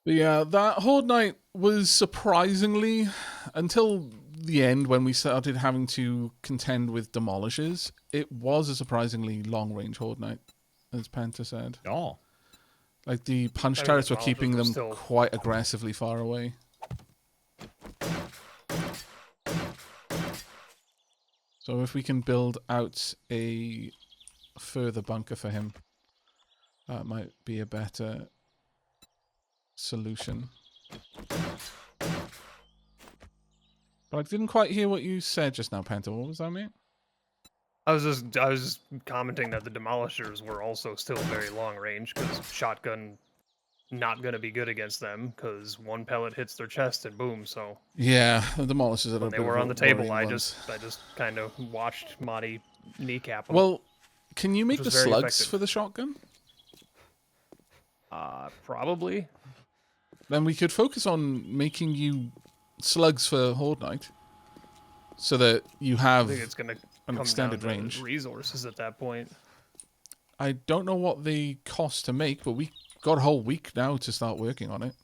But yeah, that Horde Night was surprisingly, until the end when we started having to contend with demolishers, it was a surprisingly long-range Horde Night, as Penta said. Oh. Like, the punch I mean, the turrets were keeping demolishers were them still... quite aggressively far away. So if we can build out a further bunker for him, that might be a better solution. But I didn't quite hear what you said just now, Penta. What was that, mate? I was just commenting that the demolishers were also still very long range, because shotgun not gonna be good against them, because one pellet hits their chest and boom. So Yeah, the demolishers are when a they bit were of on a the table, worrying I ones. just kind of watched Marty kneecap them. Well, can you make the was very slugs effective. for the shotgun? Probably. Then we could focus on making you slugs for Horde Night, so that you I have think it's gonna an come extended down to range. resources at that point. I don't know what they cost to make, but we got a whole week now to start working on it.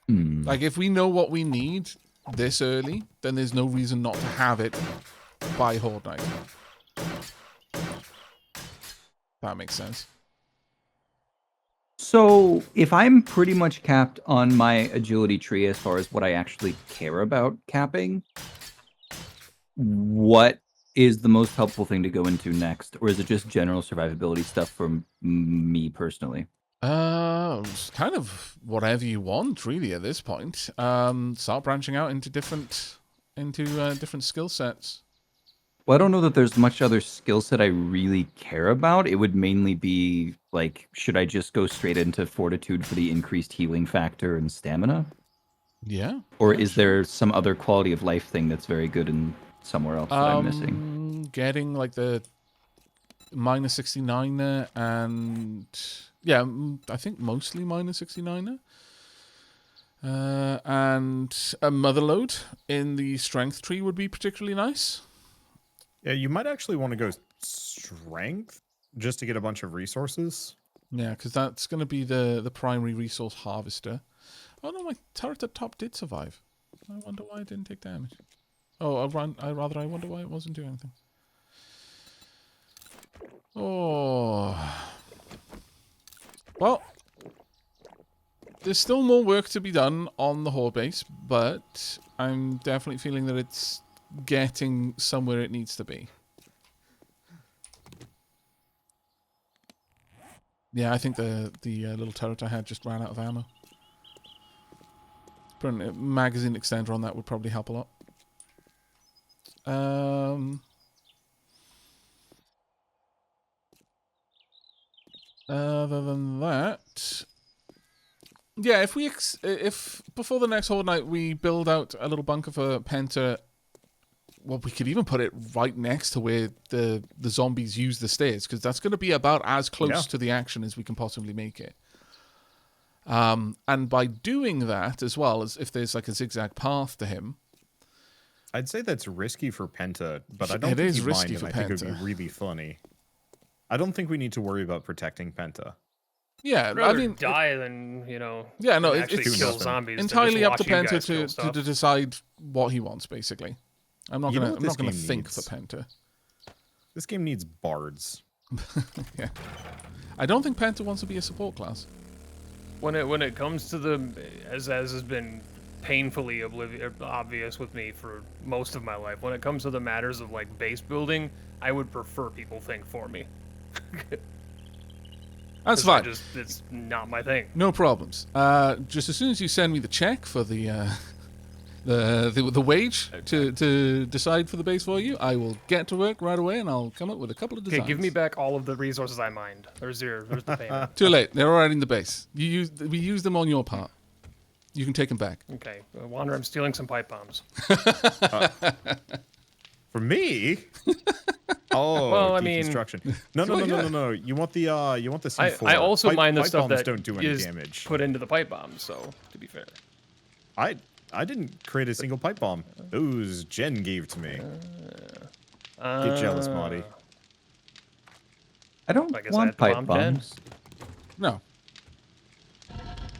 Like, if we know what we need this early, then there's no reason not to have it by Horde Night. That makes sense. So, if I'm pretty much capped on my agility tree as far as what I actually care about capping, what is the most helpful thing to go into next? Or is it just general survivability stuff for me personally? It's kind of whatever you want, really, at this point. Start branching out into different skill sets. Well, I don't know that there's much other skill set I really care about. It would mainly be like, should I just go straight into fortitude for the increased healing factor and stamina? Yeah. Or yeah, is sure. there some other quality of life thing that's very good in somewhere else that I'm missing? Getting like the minus 69er and yeah, I think mostly minus 69er. And a mother load in the strength tree would be particularly nice. Yeah, you might actually want to go strength just to get a bunch of resources. Yeah, because that's going to be the primary resource harvester. Oh no, my turret at top did survive. I wonder why it didn't take damage. Oh, I wonder why it wasn't doing anything. Oh. Well, there's still more work to be done on the Horde base, but I'm definitely feeling that it's getting somewhere it needs to be. Yeah, I think the little turret I had just ran out of ammo. Putting a magazine extender on that would probably help a lot. Other than that, yeah, if before the next Horde Night we build out a little bunker for Penta, well, we could even put it right next to where the zombies use the stairs, because that's going to be about as close to the action as we can possibly make it. And by doing that, as well as if there's like a zigzag path to him, I'd say that's risky for Penta, but I don't It think is he'd risky mind, for and I think it would Penta. be really funny. I don't think we need to worry about protecting Penta. yeah, I'd rather I mean, die than, you know, yeah, no, actually it's kill nothing. zombies. than entirely just up to watch you Penta guys kill to stuff. decide what he wants. Basically, I'm not You know gonna what I'm not this gonna game think for needs? Penta. This game needs bards. Yeah, I don't think Penta wants to be a support class. When it comes to the, as has been painfully obvious with me for most of my life, when it comes to the matters of like base building, I would prefer people think for me. That's fine. It's not my thing. No problems. Just as soon as you send me the check for the wage to decide for the base for you, I will get to work right away, and I'll come up with a couple of designs. Okay, give me back all of the resources I mined. There's the payment. Too late. They're already in the base. We used them on your part. You can take them back. Okay, Wander, I'm stealing some pipe bombs. For me? Oh, Well, I mean- deconstruction. No. You want the C4. I also mine the pipe stuff bombs that don't do any is damage. put into the pipe bombs. So to be fair, I didn't create a single pipe bomb. Those Jen gave to me. Get jealous, Marty. I don't I guess I want have to pipe bomb Jen. bombs. No.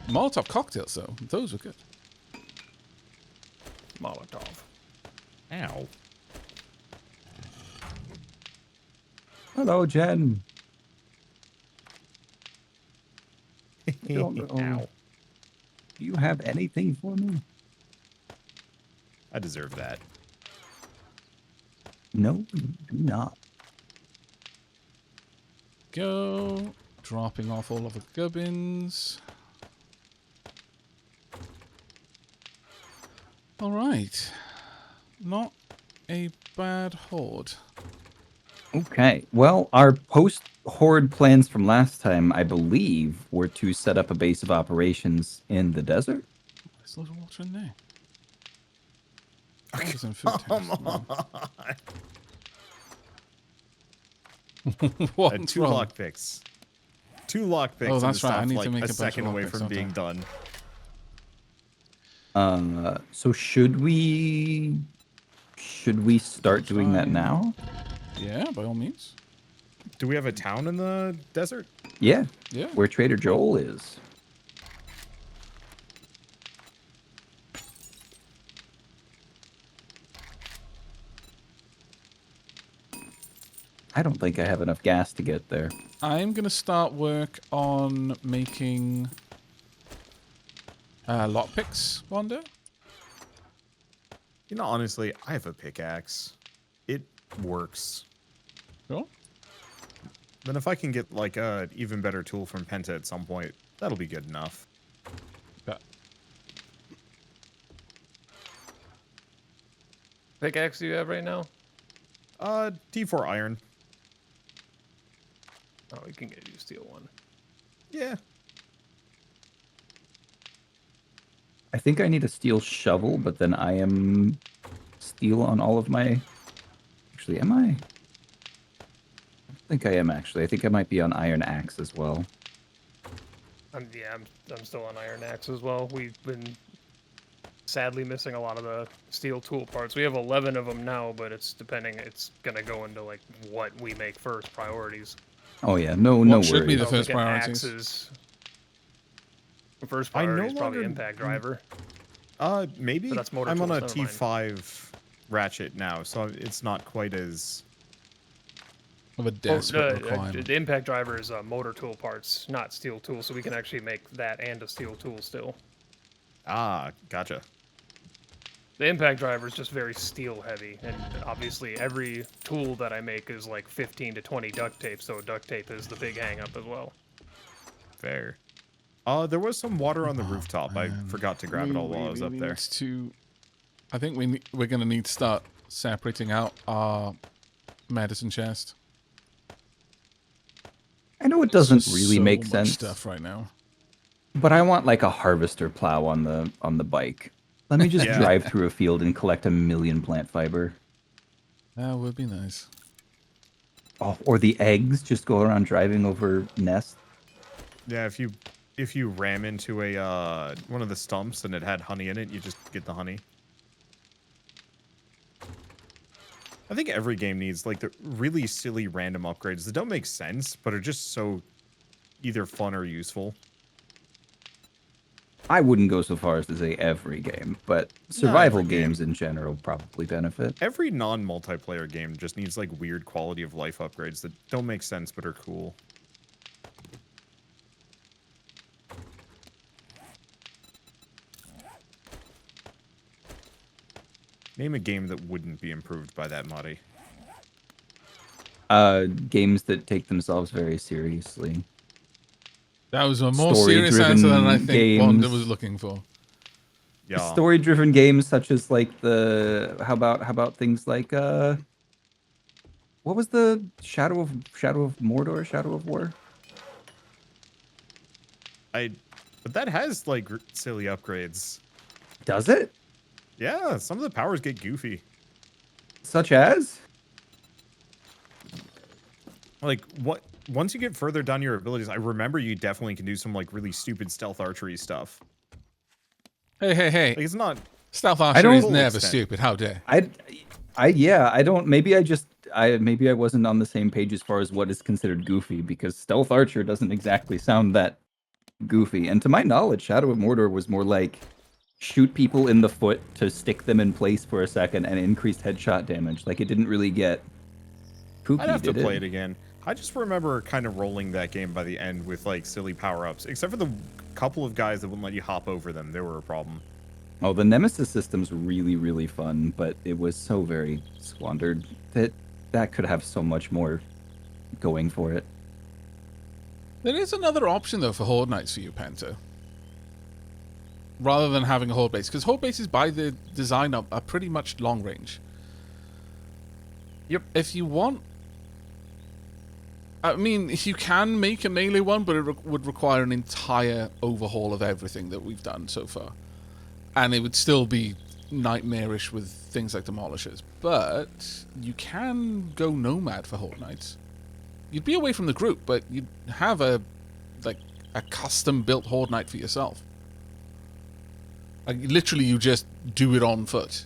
Molotov cocktails, though. Those were good. Molotov. Ow. Hello, Jen. I don't know. Ow. Do you have anything for me? I deserve that. No, you do not. Go. Dropping off all of the gubbins. All right. Not a bad horde. Okay. Well, our post-horde plans from last time, I believe, were to set up a base of operations in the desert. There's a little water in there. There's some food taste. What's Two wrong? lockpicks. Two lockpicks. Oh, that's and the right. I stuff, need to like, make a a bunch of second away lockpicks, from don't I? being done. So should we start doing that Fine. now? Yeah, by all means. Do we have a town in the desert? Yeah. Yeah. Where Trader Joel is. I don't think I have enough gas to get there. I'm going to start work on making lockpicks one day. You know, honestly, I have a pickaxe. It works. Cool. Then if I can get like a even better tool from Penta at some point, that'll be good enough. Yeah. Pickaxe do you have right now? T4 iron. Oh, we can get you a steel one. Yeah. I think I need a steel shovel, but then I am steel on all of my... Actually, am I? I don't think I am, actually. I think I might be on iron axe as well. I'm still on iron axe as well. We've been sadly missing a lot of the steel tool parts. We have 11 of them now, but it's gonna go into like what we make first priorities. Oh yeah, no What worries. should be the So first looking at priorities? axes. The first I no priority is probably longer- impact driver. Maybe. But that's motor I'm on a tools, never mind. T5 ratchet now, so it's not quite as... Of a desperate requirement. The impact driver is motor tool parts, not steel tools, so we can actually make that and a steel tool still. Ah, gotcha. The impact driver is just very steel heavy, and obviously every tool that I make is like 15 to 20 duct tape, so duct tape is the big hang up as well. Fair. There was some water on the rooftop. I forgot to grab it all while I was up there. I think we're going to need to start separating out our medicine chest. I know it doesn't There's really so make much sense, stuff right now. but I want like a harvester plow on the bike. Let me just Yeah. drive through a field and collect 1,000,000 plant fiber. That would be nice. Oh, or the eggs, just go around driving over nests. Yeah, if you ram into a one of the stumps and it had honey in it, you just get the honey. I think every game needs like the really silly random upgrades that don't make sense, but are just so either fun or useful. I wouldn't go so far as to say every game, but survival every game. games in general probably benefit. Every non-multiplayer game just needs like weird quality of life upgrades that don't make sense but are cool. Name a game that wouldn't be improved by that, Marty. Games that take themselves very seriously. That was a more serious answer than I think games. Wanda was looking for. Yeah. Story-driven games such as like the how about things like what was the Shadow of Mordor, Shadow of War? But that has like silly upgrades. Does it? Yeah, some of the powers get goofy. Such as? Like what? Once you get further down your abilities, I remember you definitely can do some like really stupid stealth archery stuff. Hey. Like it's not. Stealth archery is don't- never extent. stupid. How dare. I don't. Maybe I wasn't on the same page as far as what is considered goofy, because stealth archer doesn't exactly sound that goofy. And to my knowledge, Shadow of Mordor was more like shoot people in the foot to stick them in place for a second and increased headshot damage. Like, it didn't really get kooky, I'd have to did play it again. I just remember kind of rolling that game by the end with like silly power-ups, except for the couple of guys that wouldn't let you hop over them. They were a problem. Oh, the Nemesis system's really, really fun, but it was so very squandered that could have so much more going for it. There is another option, though, for Horde Knights for you, Penta. Rather than having a Horde base. Because Horde bases, by the design, are pretty much long range. Yep. If you want... I mean, you can make a melee one, but it would require an entire overhaul of everything that we've done so far. And it would still be nightmarish with things like Demolishers. But you can go Nomad for Horde Knights. You'd be away from the group, but you'd have a custom-built Horde Knight for yourself. Like, literally, you just do it on foot.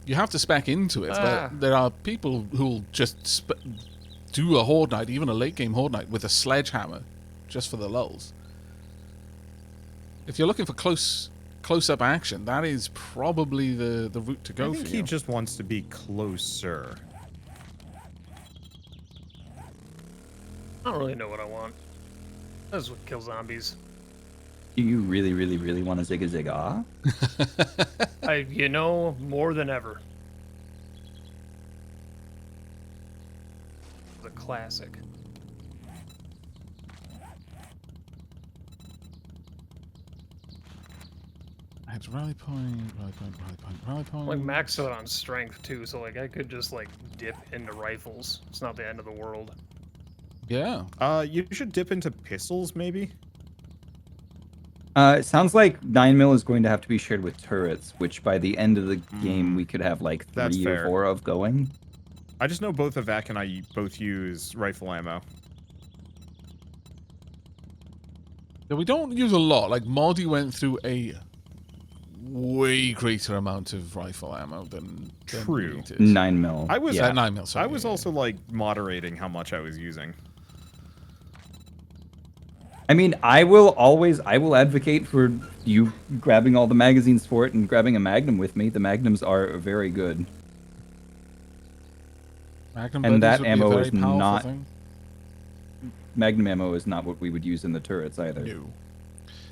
You have to spec into it, but there are people who'll just do a Horde Knight, even a late-game Horde Knight, with a sledgehammer, just for the lulz. If you're looking for close-up action, that is probably the route to go I for think you. he just wants to be closer. I don't really know what I want. That's what kills zombies. Do you really, really, really want to zigga zig ah? More than ever. The classic. It's rally point, rally point, rally point, rally point. Like maxed out on strength too, so like I could just like dip into rifles. It's not the end of the world. Yeah. You should dip into pistols, maybe. It sounds like 9mm is going to have to be shared with turrets, which by the end of the game we could have like That's 3 or fair. 4 of going. I just know both Aavak and I both use rifle ammo. Yeah, we don't use a lot. Like, Moldy went through a way greater amount of rifle ammo than True. we did. 9mm. I was yeah. 9mm, sorry. I was also like moderating how much I was using. I mean, I will advocate for you grabbing all the magazines for it and grabbing a Magnum with me. The Magnums are very good. Magnum And buddies that would be a ammo very is powerful not- thing. Magnum ammo is not what we would use in the turrets either. No.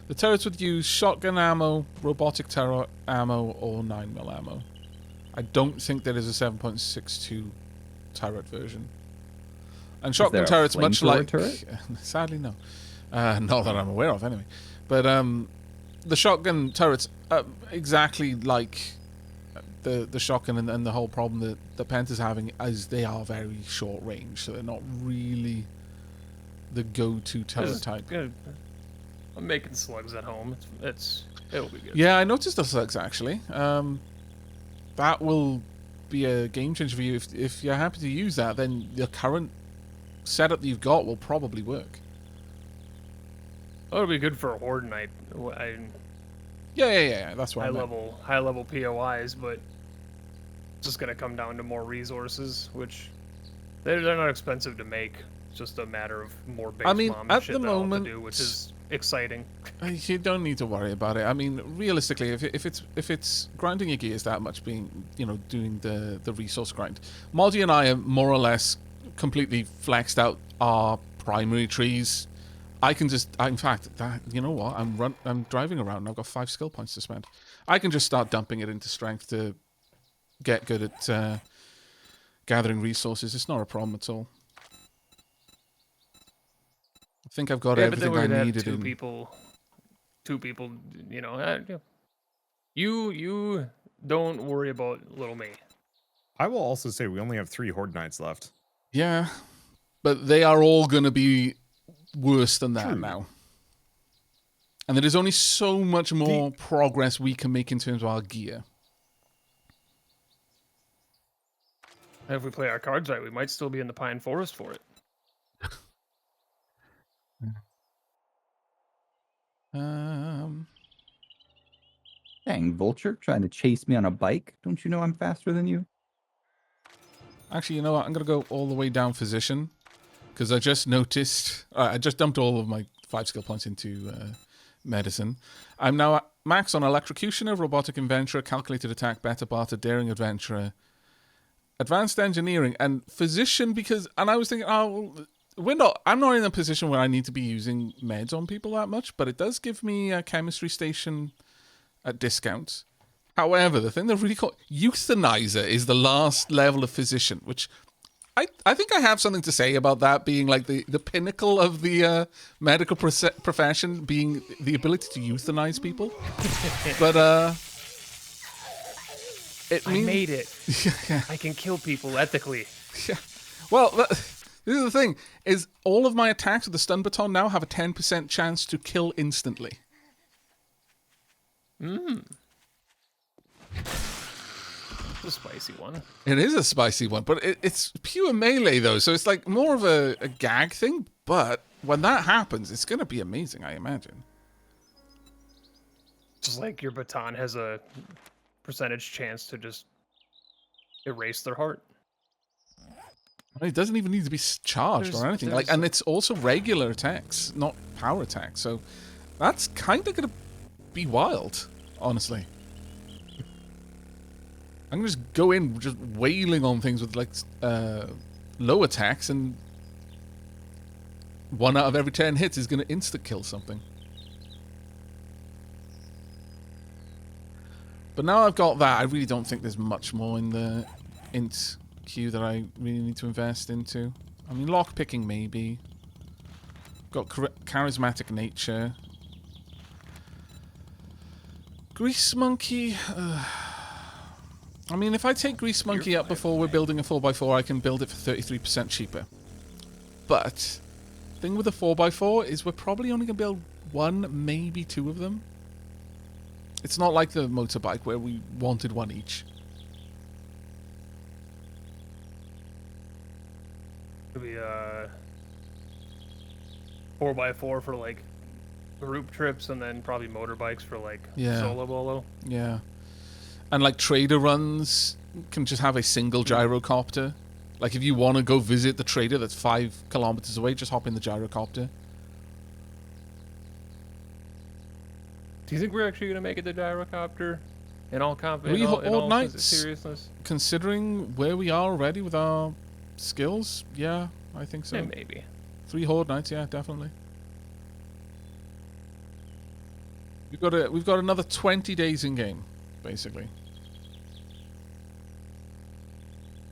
The turrets would use shotgun ammo, robotic terror ammo, or 9mm ammo. I don't think there is a 7.62 turret version. And shotgun there a turrets, much flamethrower like... turret? Sadly, no. Not that I'm aware of, anyway. But the shotgun turrets, exactly like the shotgun and the whole problem that the Penta's having is they are very short range, so they're not really the go-to turret type. I'm making slugs at home. It'll be good. Yeah, I noticed the slugs actually. That will be a game changer for you. If you're happy to use that, then the current setup that you've got will probably work. Oh, it'll be good for a Horde Knight. Yeah. That's what I meant. High level POIs, but it's just gonna come down to more resources, which they're not expensive to make. It's just a matter of more base I mean, mom and at shit the that I'll have moment, to do, which is exciting. You don't need to worry about it. I mean, realistically, if it's grinding your gears that much, being doing the resource grind, Moldy and I are more or less completely flexed out our primary trees. I can just, in fact, you know what? I'm driving around and I've got 5 skill points to spend. I can just start dumping it into strength to get good at gathering resources. It's not a problem at all. I think I've got Yeah, but then everything we're I gonna have needed. two people. You don't worry about little me. I will also say we only have 3 Horde Knights left. Yeah, but they are all going to be worse than that True. now. And there is only so much more progress we can make in terms of our gear. And if we play our cards right, we might still be in the Pine Forest for it. Dang, Vulture, trying to chase me on a bike. Don't you know I'm faster than you? Actually, you know what? I'm going to go all the way down physician. because I just noticed I just dumped all of my 5 skill points into medicine. I'm now at max on electrocutioner, robotic inventor, calculated attack, better barter, daring adventurer, advanced engineering, and physician. And I was thinking, I'm not in a position where I need to be using meds on people that much, but it does give me a chemistry station at discounts. However, the thing that really cool, euthanizer is the last level of physician, which I think I have something to say about that being like the pinnacle of the medical profession, being the ability to euthanize people. But I made it. Yeah. I can kill people ethically. Yeah. Well, this is the thing, is all of my attacks with the stun baton now have a 10% chance to kill instantly. A spicy one. It is a spicy one, but it's pure melee though, so it's like more of a gag thing, but when that happens, it's going to be amazing, I imagine. Just like your baton has a percentage chance to just erase their heart. It doesn't even need to be charged or anything. And it's also regular attacks, not power attacks, so that's kind of going to be wild, honestly. I'm going to just go in just wailing on things with like low attacks, and 1 out of every 10 hits is going to insta-kill something. But now I've got that, I really don't think there's much more in the int queue that I really need to invest into. I mean, lockpicking maybe. Got charismatic nature. Grease monkey... I mean, if I take Grease Monkey up before we're building a 4x4, I can build it for 33% cheaper. But, the thing with the 4x4 is we're probably only going to build 1, maybe 2 of them. It's not like the motorbike where we wanted 1 each. It'll be 4x4 for like group trips, and then probably motorbikes for like solo bolo. Yeah. And like trader runs can just have a single gyrocopter. Like if you want to go visit the trader that's 5 kilometers away, just hop in the gyrocopter. Do you think we're actually going to make it the gyrocopter? In all seriousness? Considering where we are already with our skills, yeah, I think so. Yeah, maybe. 3 Horde Nights, yeah, definitely. We've got another 20 days in game, basically.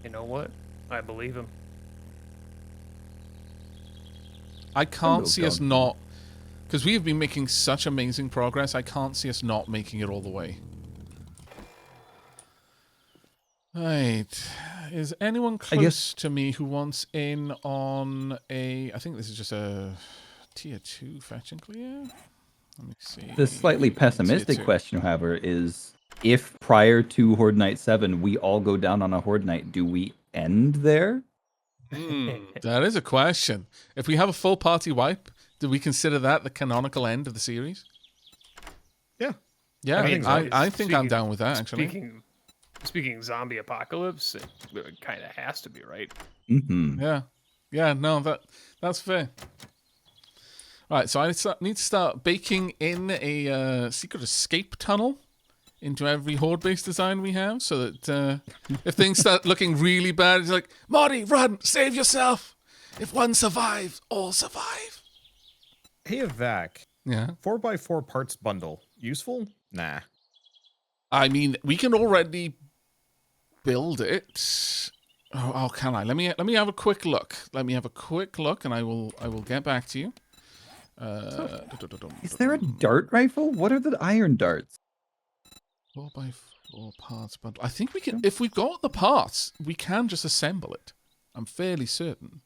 You know what? I believe him. I can't see us not... Because we have been making such amazing progress, I can't see us not making it all the way. Right. Is anyone close to me who wants in on a... I think this is just a tier 2 fetch and clear? Let me see. The slightly pessimistic question, however, is... If prior to Horde Night 7 we all go down on a Horde Night, do we end there? That is a question. If we have a full party wipe, do we consider that the canonical end of the series? Yeah. Yeah, I think I'm down with that, actually. Speaking zombie apocalypse, it kind of has to be, right? Mm-hmm. Yeah. Yeah, no, that's fair. Right, so I need to start baking in a secret escape tunnel into every horde-based design we have, so that if things start looking really bad, it's like, Marty, run, save yourself. If one survives, all survive. Hey, Aavak. Yeah? 4x4 parts bundle. Useful? Nah. I mean, we can already build it. Oh, can I? Let me have a quick look. Let me have a quick look, and I will get back to you. Is there a dart rifle? What are the iron darts? 4x4 parts bundle. I think we can, if we've got the parts, we can just assemble it. I'm fairly certain.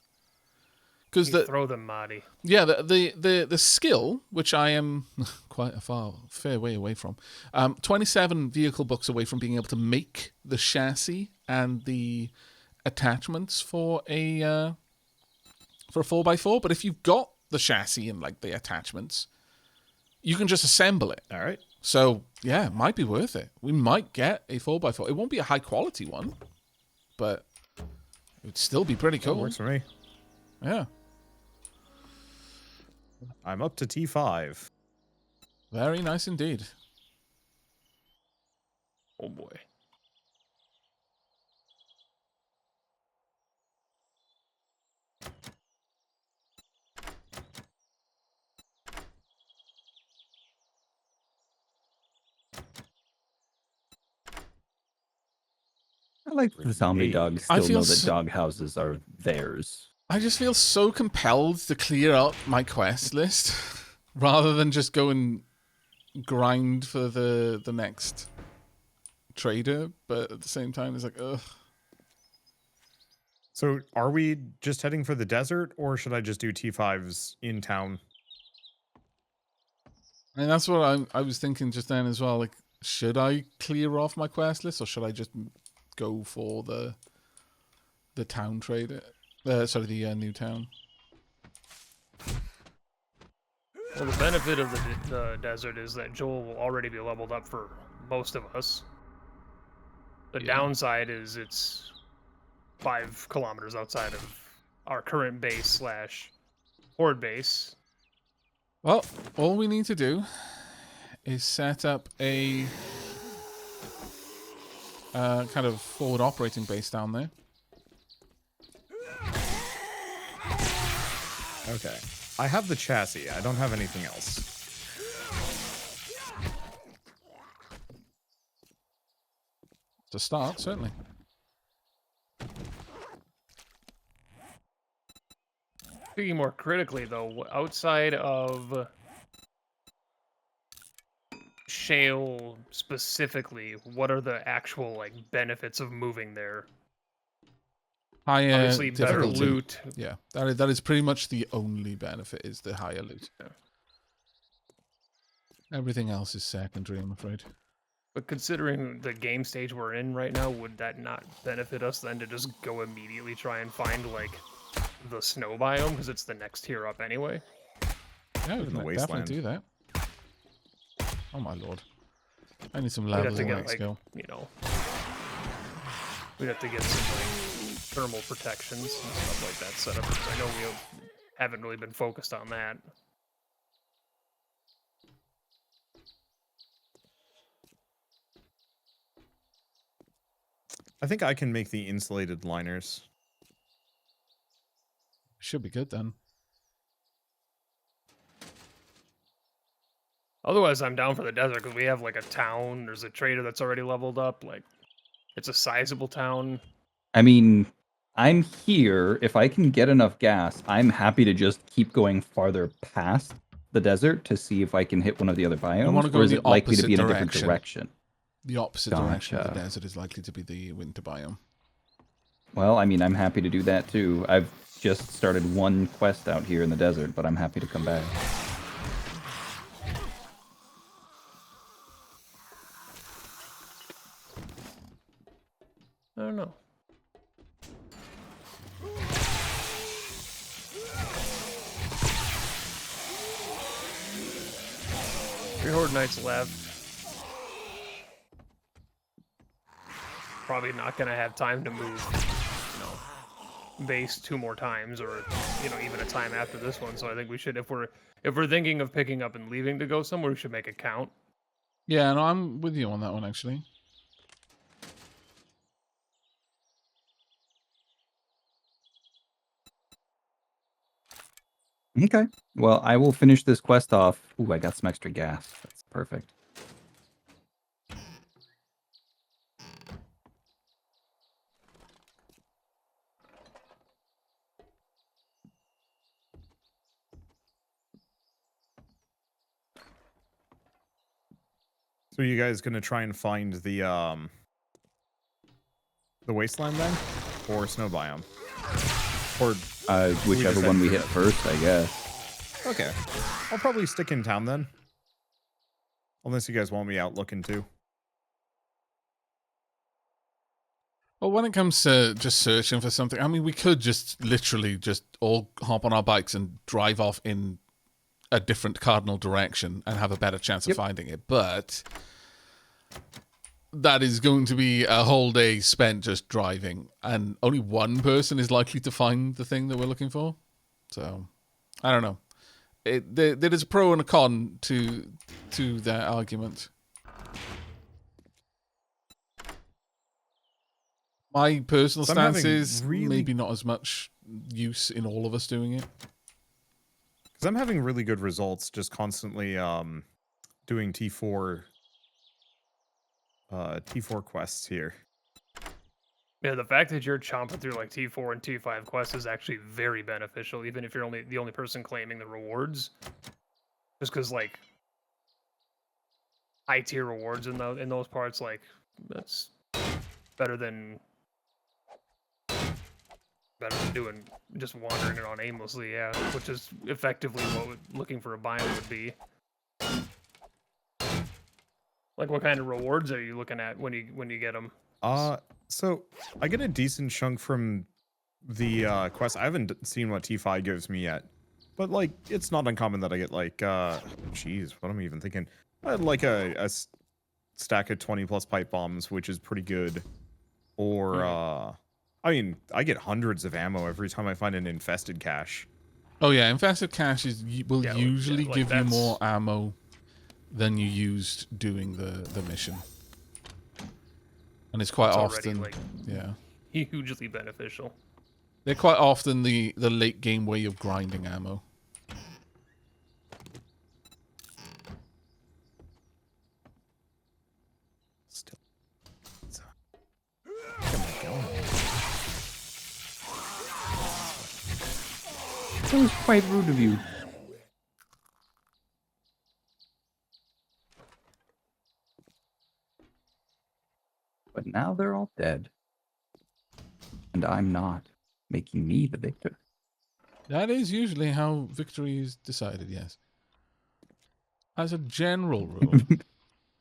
Because throw them, Marty. Yeah, the skill, which I am quite a fair way away from, 27 vehicle books away from being able to make the chassis and the attachments for a 4x4. But if you've got the chassis and like the attachments, you can just assemble it. All right. So, yeah, it might be worth it. We might get a 4x4. It won't be a high-quality one, but it would still be pretty cool. That works for me. Yeah. I'm up to T5. Very nice indeed. Oh boy. I like the zombie dogs I still feel know that so- dog houses are theirs. I just feel so compelled to clear up my quest list rather than just go and grind for the next trader. But at the same time, it's like, ugh. So are we just heading for the desert, or should I just do T5s in town? And that's what I was thinking just then as well. Like, should I clear off my quest list, or should I just go for the town trader? Sorry, the new town. Well, the benefit of the desert is that Joel will already be leveled up for most of us. The Yeah. downside is it's 5 kilometers outside of our current base / horde base. Well, all we need to do is set up a kind of forward operating base down there. Okay. I have the chassis. I don't have anything else. To start, certainly. Speaking more critically, though, outside of shale specifically, what are the actual like benefits of moving there? Higher Obviously, better difficulty. loot. Yeah, that is pretty much the only benefit, is the higher loot. Yeah. Everything else is secondary, I'm afraid. But considering the game stage we're in right now, would that not benefit us then to just go immediately try and find like the snow biome, because it's the next tier up anyway? Yeah, we In the can Wasteland. definitely do that. Oh my lord. I need some We'd have levels to in get that like, skill. you know, we'd have to get some like thermal protections and stuff like that set up, because I know we haven't really been focused on that. I think I can make the insulated liners. Should be good then. Otherwise, I'm down for the desert because we have like a town. There's a trader that's already leveled up. Like, it's a sizable town. I mean, I'm here. If I can get enough gas, I'm happy to just keep going farther past the desert to see if I can hit one of the other biomes. wanna go or in is the it likely to be in a opposite different direction. direction? The opposite direction of the Gotcha. desert is likely to be the winter biome. Well, I mean, I'm happy to do that too. I've just started one quest out here in the desert, but I'm happy to come back. I don't know. Three Horde Knights left. Probably not gonna have time to move, you know, base 2 more times, or you know, even a time after this one. So I think we should, if we're thinking of picking up and leaving to go somewhere, we should make it count. Yeah, no, I'm with you on that one, actually. Okay. Well, I will finish this quest off. Ooh, I got some extra gas. That's perfect. So you guys gonna try and find the wasteland then, or snow biome, or Whichever just one head we through hit first, I guess. okay? I'll probably stick in town then, unless you guys want me out looking too. Well, when it comes to just searching for something, I mean, we could just literally just all hop on our bikes and drive off in a different cardinal direction and have a better chance of finding it. But that is going to be a whole day spent just driving, and only one person is likely to find the thing that we're looking for. So, I don't know. there is a pro and a con to that argument. My personal So I'm stance having is really- maybe not as much use in all of us doing it. Because I'm having really good results just constantly doing T4 quests here. Yeah, the fact that you're chomping through like T4 and T5 quests is actually very beneficial, even if you're the only person claiming the rewards. Just because like high tier rewards in those parts, like that's better than doing just wandering around aimlessly. Yeah, which is effectively what looking for a biome would be. Like, what kind of rewards are you looking at when you get them? So I get a decent chunk from the quest. I haven't seen what T5 gives me yet, but like it's not uncommon that I get like jeez, what am I even thinking? Like a stack of 20 plus pipe bombs, which is pretty good. Or I mean, I get hundreds of ammo every time I find an infested cache. Oh yeah, infested caches will Yeah, usually like give you that's- more ammo than you used doing the mission. And it's quite It's already often, like yeah, hugely beneficial. they're quite often the late game way of grinding ammo. Still. Come on, go on. That was quite rude of you. But now they're all dead. And I'm not, making me the victor. That is usually how victory is decided, yes. As a general rule.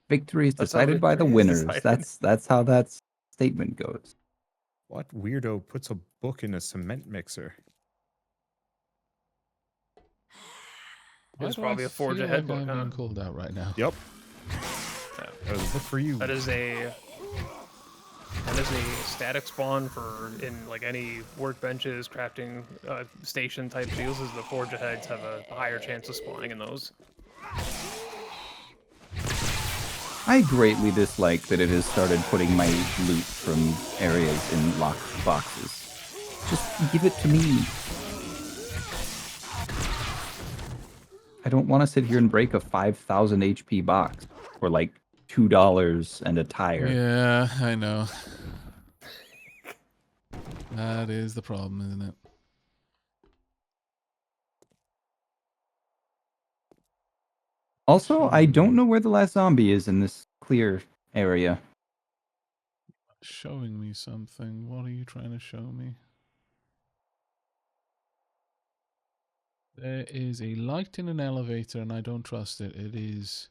Victory is That's how decided by the victory is winners. decided. That's how that statement goes. What weirdo puts a book in a cement mixer? Why It's do probably I a Forge feel Ahead like book, I'm huh? being called out right now. Yep. That was a book for you. That is a static spawn for in like any workbenches, crafting station type deals. Is the Forge Aheads have a higher chance of spawning in those. I greatly dislike that it has started putting my loot from areas in locked boxes. Just give it to me. I don't want to sit here and break a 5,000 HP box for like $2 and a tire. Yeah, I know. That is the problem, isn't it? Also, I don't know where the last zombie is in this clear area. Showing me something. What are you trying to show me? There is a light in an elevator and I don't trust it. It is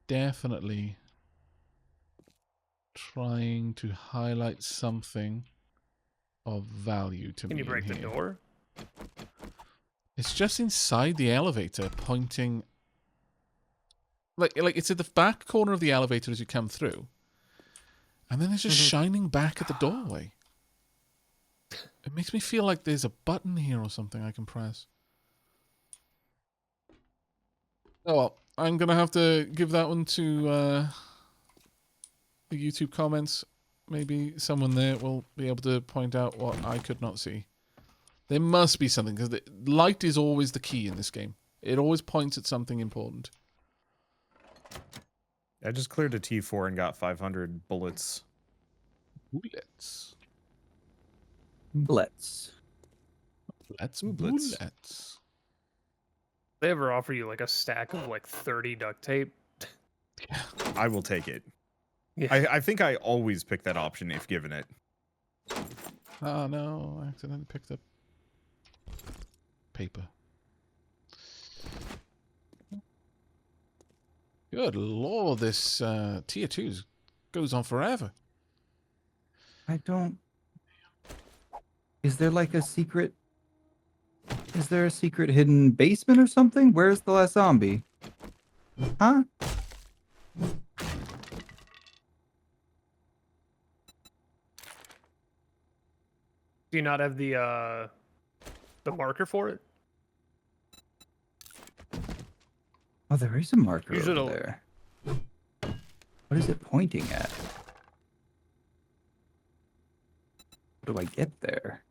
definitely trying to highlight something of value to Can me. you break in the here. door? It's just inside the elevator, pointing. Like it's at the back corner of the elevator as you come through, and then it's just shining back at the doorway. It makes me feel like there's a button here or something I can press. Oh well, I'm gonna have to give that one to the YouTube comments. Maybe someone there will be able to point out what I could not see. There must be something, because the light is always the key in this game. It always points at something important. I just cleared a T4 and got 500 bullets. Bullets. Let's. Let's Bullets. bullets. They ever offer you like a stack of like 30 duct tape? I will take it. Yeah. I think I always pick that option if given it. Oh no, I accidentally picked up paper. Good lord, this tier 2 goes on forever. I don't. Is there like a secret? Is there a secret hidden basement or something? Where's the last zombie? Huh? Do you not have the marker for it? Oh, there is a marker You should over there. What is it pointing at? How do I get there?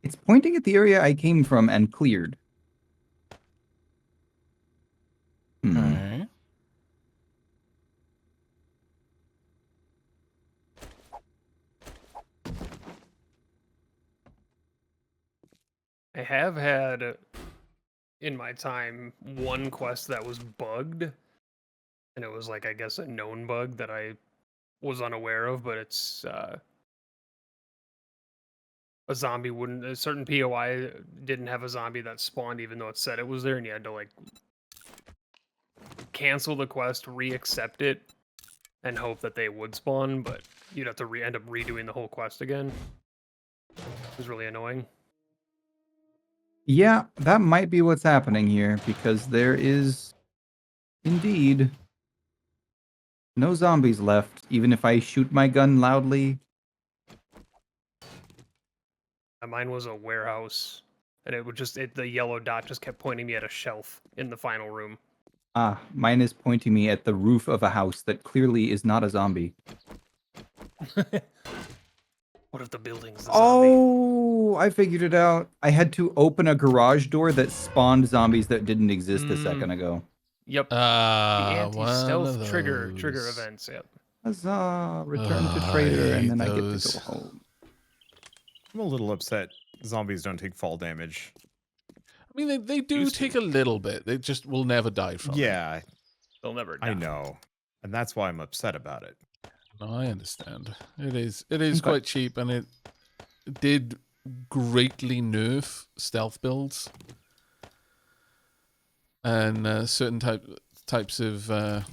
It's pointing at the area I came from and cleared. Okay. I have had in my time one quest that was bugged, and it was like I guess a known bug that I was unaware of, but it's a zombie wouldn't a certain POI didn't have a zombie that spawned even though it said it was there, and you had to like cancel the quest, re-accept it, and hope that they would spawn, but you'd have to end up redoing the whole quest again. It was really annoying. Yeah, that might be what's happening here, because there is indeed no zombies left, even if I shoot my gun loudly. Mine was a warehouse, and it would the yellow dot just kept pointing me at a shelf in the final room. Ah, mine is pointing me at the roof of a house that clearly is not a zombie. What if the building's the zombie? Oh, I figured it out. I had to open a garage door that spawned zombies that didn't exist a second ago. Yep. The One of anti-stealth trigger those. events. Yep. Huzzah! Return to I trader, and hate then I get to those. go home. I'm a little upset zombies don't take fall damage. I mean, they do Used to. take a little bit. They just will never die from it. Yeah, They'll never die. I know. And that's why I'm upset about it. No, I understand. It is Okay. quite cheap, and it did greatly nerf stealth builds and certain types of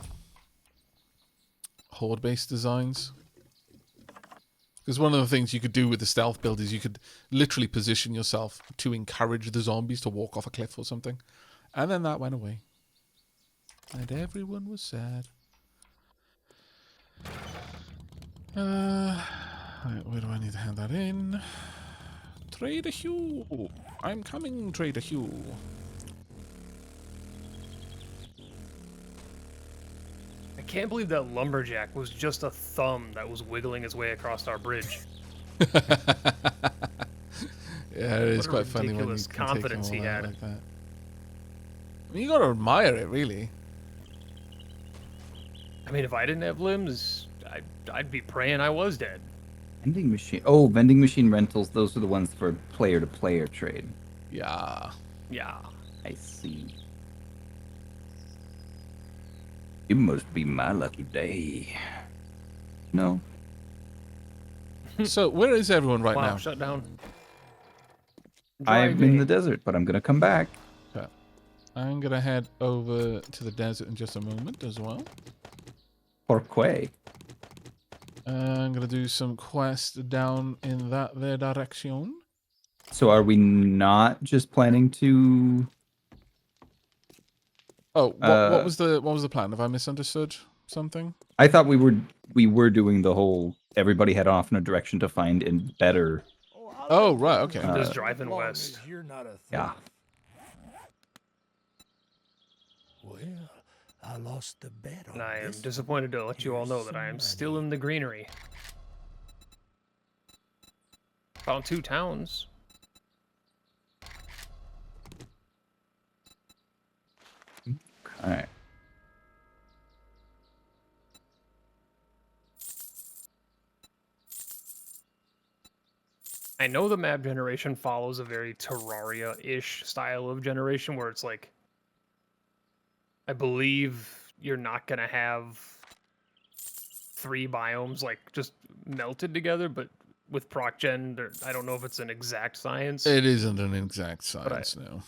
horde-based designs. Because one of the things you could do with the stealth build is you could literally position yourself to encourage the zombies to walk off a cliff or something. And then that went away. And everyone was sad. Right, where do I need to hand that in? Trader Hugh! I'm coming, Trader Hugh. I can't believe that lumberjack was just a thumb that was wiggling his way across our bridge. Yeah, it is What a quite funny when you ridiculous can confidence take he them all out had. like that. I mean, you gotta admire it, really. I mean, if I didn't have limbs, I'd be praying I was dead. Vending machine. Oh, vending machine rentals. Those are the ones for player-to-player trade. Yeah. Yeah. I see. It must be my lucky day. No. So, where is everyone right Wow, now? shut down. I'm in Driving. the desert, but I'm gonna come back. Okay. I'm gonna head over to the desert in just a moment as well. Porquay. I'm gonna do some quests down in that there direction. So are we not just planning to... Oh, what was the plan? Have I misunderstood something? I thought we were doing the whole everybody head off in a direction to find a better... Oh, right, okay. I'm just driving west. You're not a Yeah. Well, I lost the bet on And I am this. disappointed to let you all know that I am still in the greenery. Found 2 towns. Alright. I know the map generation follows a very Terraria-ish style of generation where it's like, I believe you're not gonna have 3 biomes like just melted together, but with proc gen, I don't know if it's an exact science. It isn't an exact science, no.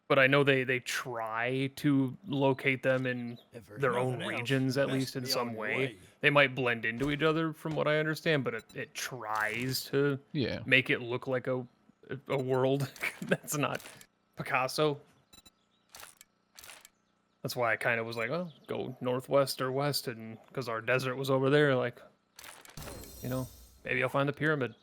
But I know they try to locate them in If there's their own nothing else, regions, at best least in be some on your way. They might blend into each other, from what I understand, but it tries to Yeah. make it look like a world that's not Picasso. That's why I kind of was like, oh, go northwest or west, and because our desert was over there, like, you know, maybe I'll find the pyramid.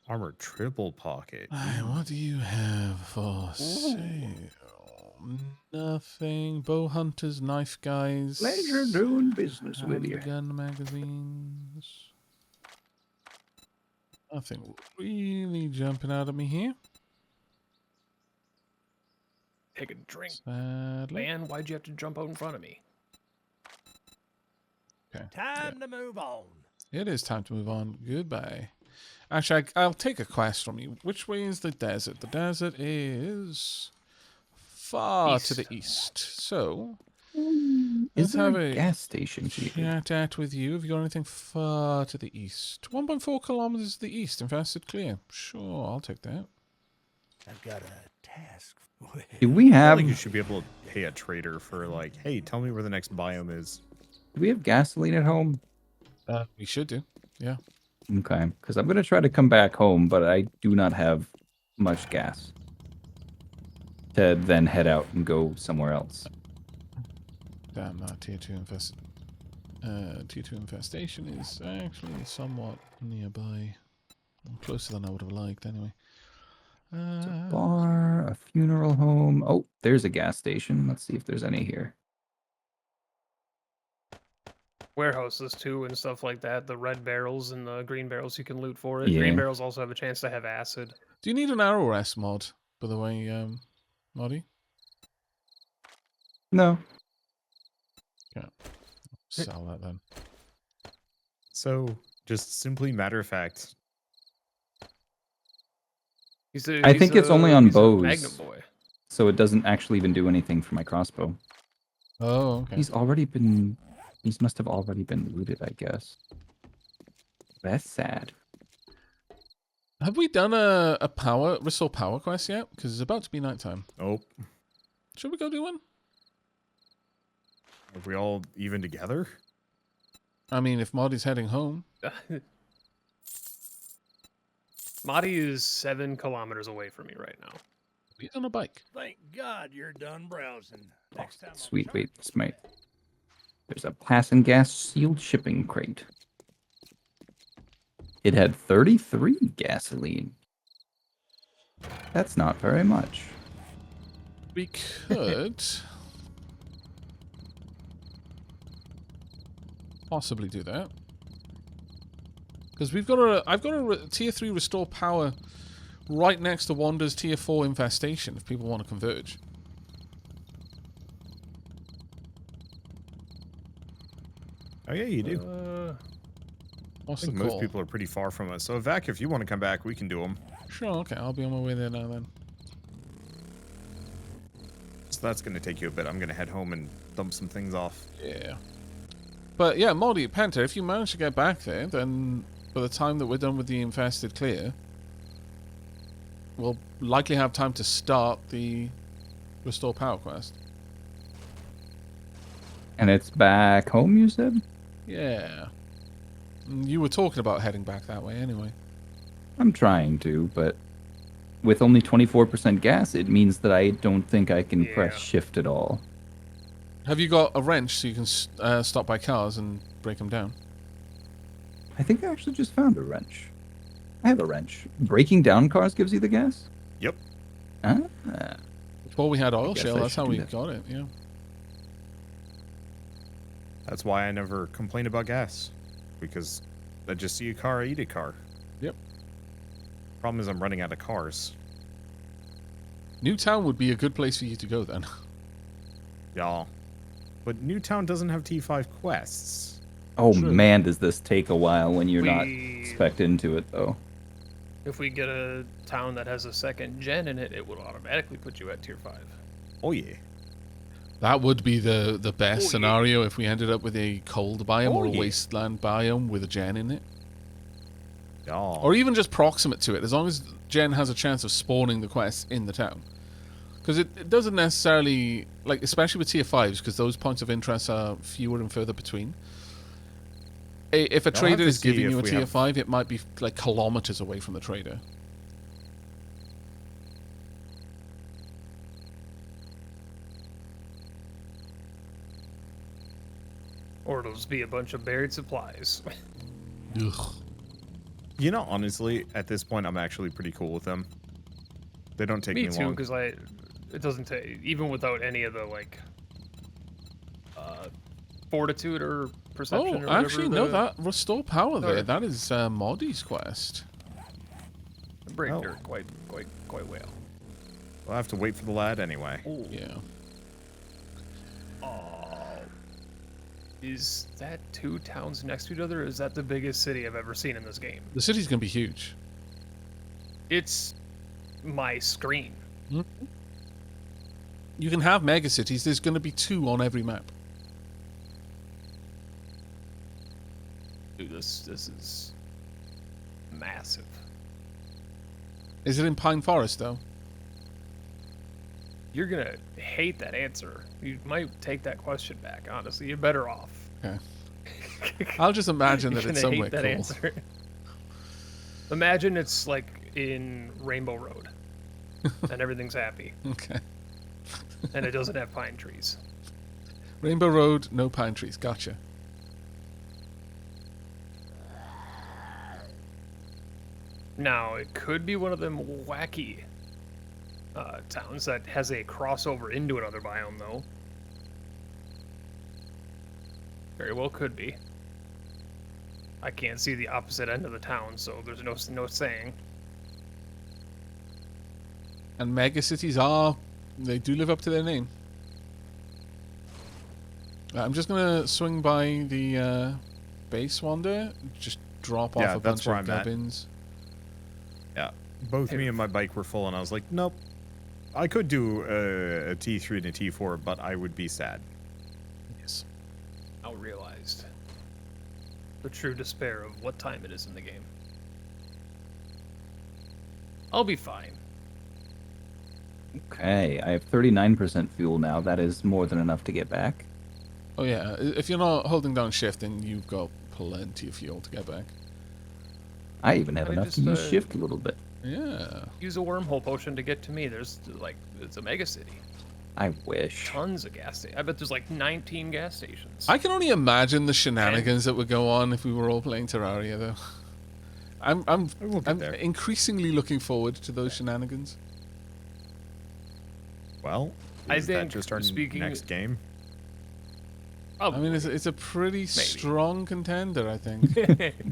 Armored triple pocket. Aye, what do you have for sale? Nothing. Bow hunters, knife guys. Pleasure doing business with you. Gun magazines. Nothing really jumping out at me here. Take a drink. Sadly. Man, why'd you have to jump out in front of me? Okay. Time to move on. It is time to move on. Goodbye. Actually, I'll take a quest from you. Which way is the desert? The desert is far to the east. So, Is let's there have a a gas station here? chat with you. Have you got anything far to the east? 1.4 kilometers to the east. Infested clear. Sure, I'll take that. I've got a task. Do we I have feel like you should be able to pay a trader for like, hey, tell me where the next biome is. gasoline at home? We should do. Yeah. Okay, because I'm gonna try to come back home, but I do not have much gas to then head out and go somewhere else. Damn, that tier 2 infestation is actually somewhat nearby. Closer than I would have liked, anyway. Bar, a funeral home. Oh, there's a gas station. Let's see if there's any here. Warehouses too and stuff like that. The red barrels and the green barrels you can loot for it. Yeah. Green barrels also have a chance to have acid. Do you need an arrow rest mod, by the way, Moddy? No. Sell that then. So, just simply matter of fact, I think it's only on he's a bows. Magnum boy. So it doesn't actually even do anything for my crossbow. Oh, okay. These must have already been looted, I guess. That's sad. Have we done a restore power quest yet? Because it's about to be nighttime. nope. Should we go do one? Are we all even together? I mean, if Moddy's heading home. Madi is 7 kilometers away from me right now. He's on a bike. Thank God you're done browsing. Next time. I'll Sweet, charge wait, this might. There's a passing gas sealed shipping crate. It had 33 gasoline. That's not very much. We could possibly do that. Because I've got a tier 3 restore power right next to Wander's tier 4 infestation if people want to converge. Oh yeah, you do. Uh, I What's the think call? most people are pretty far from us. So, Aavak, if you want to come back, we can do them. Sure, okay, I'll be on my way there now then. So that's going to take you a bit. I'm going to head home and dump some things off. Yeah. But yeah, Moldy, Penta, if you manage to get back there, then by the time that we're done with the infested clear, we'll likely have time to start the restore power quest. And it's back home, you said? Yeah. You were talking about heading back that way anyway. I'm trying to, but with only 24% gas, it means that I don't think I can press Yeah. shift at all. Have you got a wrench so you can stop by cars and break them down? I think I actually just found a wrench. I have a wrench. Breaking down cars gives you the gas? Yep. Ah. Before we had oil guess shale, I that's should how do we that. got it, yeah. That's why I never complain about gas. Because I just see a car, I eat a car. Yep. Problem is I'm running out of cars. Newtown would be a good place for you to go then. Yeah. But Newtown doesn't have T5 quests. Oh True. man, does this take a while when you're not We- spec'd into it, though. If we get a town that has a second gen in it, it would automatically put you at tier 5. Oh yeah. That would be the best Oh, yeah. scenario if we ended up with a cold biome or a yeah. wasteland biome with a gen in it. Yeah. Or even just proximate to it, as long as Jen has a chance of spawning the quests in the town. Because it doesn't necessarily, like, especially with tier 5s, because those points of interest are fewer and further between. If a I'll have trader to is see giving if you a we tier have- 5, it might be, like, kilometers away from the trader. Or it'll just be a bunch of buried supplies. Ugh. You know, honestly, at this point, I'm actually pretty cool with them. They don't take me, Me too, long. because it doesn't take, even without any of the like fortitude or perception. Oh, or actually, whatever, no, that restore power there. Sorry. That is Moddy's quest. the break Oh. dirt quite well. I'll have to wait for the lad anyway. Yeah. Is that 2 towns next to each other? Or is that the biggest city I've ever seen in this game? The city's going to be huge. It's my screen. You can have mega cities. There's going to be 2 on every map. Dude, this is massive. Is it in Pine Forest, though? You're gonna hate that answer. You might take that question back. Honestly, you're better off. Okay. I'll just imagine that You're it's gonna somewhere hate that cool. answer. Imagine it's like in Rainbow Road, and everything's happy, Okay. and it doesn't have pine trees. Rainbow Road, no pine trees. Gotcha. Now, it could be one of them wacky towns that has a crossover into another biome, though. Very well could be. I can't see the opposite end of the town, so there's no saying. And mega cities they do live up to their name. I'm just going to swing by the base one there. Just drop off Yeah, a that's bunch where of I'm at. gubbins. Yeah, both me and my bike were full, and I was like, nope. I could do a T3 and a T4, but I would be sad. Yes. Now realized the true despair of what time it is in the game. I'll be fine. Okay, I have 39% fuel now. That is more than enough to get back. Oh, yeah. If you're not holding down shift, then you've got plenty of fuel to get back. I even have I enough to just, use shift a little bit. Yeah. Use a wormhole potion to get to me. There's like, it's a mega city. I wish. Tons of gas stations. I bet there's like 19 gas stations. I can only imagine the shenanigans that would go on if we were all playing Terraria, though. I'm We'll get there. increasingly looking forward to those shenanigans. Well, I is that think, just our speaking- next game? Oh, I mean, it's a pretty strong contender, I think.